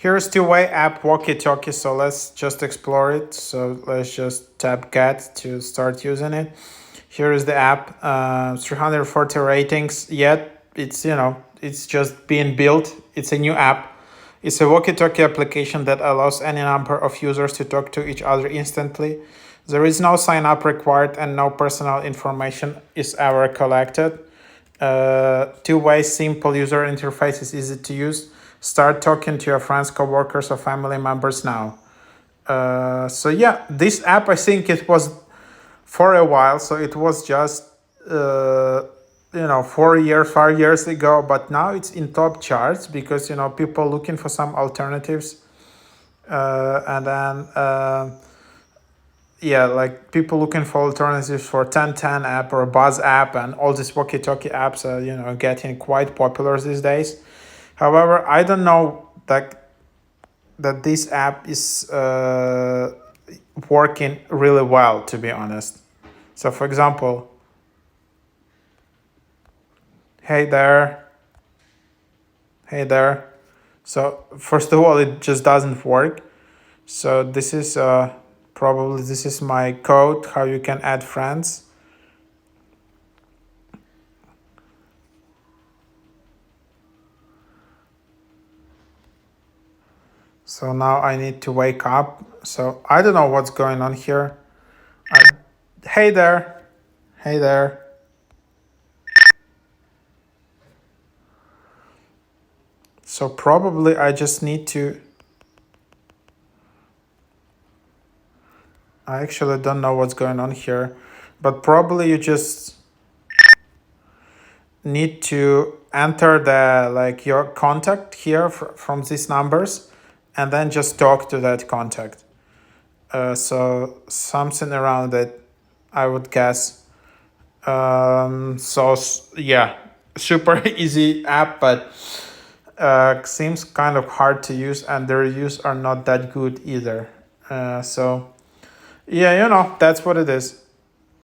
Here's two-way app walkie-talkie, so let's just explore it. So let's just tap get to start using it. Here is the app, 340 ratings, yet it's, it's just being built. It's a new app. It's a walkie-talkie application that allows any number of users to talk to each other instantly. There is no sign-up required and no personal information is ever collected. Two-way simple user interface is easy to use. Start talking to your friends, coworkers, or family members now. So yeah, this app, I think it was for a while. So it was just 4 years, 5 years ago, but now it's in top charts because people looking for some alternatives, and then yeah, like people looking for alternatives for 1010 app or Buzz app, and all these walkie-talkie apps are getting quite popular these days. However, I don't know that this app is working really well, to be honest. So for example, hey there, hey there. So first of all, it just doesn't work. So this is probably this is my code how you can add friends. So now I need to wake up. So I don't know what's going on here. Hey there, hey there. So probably I just need to. I actually don't know what's going on here, but probably you just need to enter your contact here from these numbers, and then just talk to that contact. So something around it, I would guess. Yeah, super easy app, but seems kind of hard to use, and the reviews are not that good either. So yeah, that's what it is.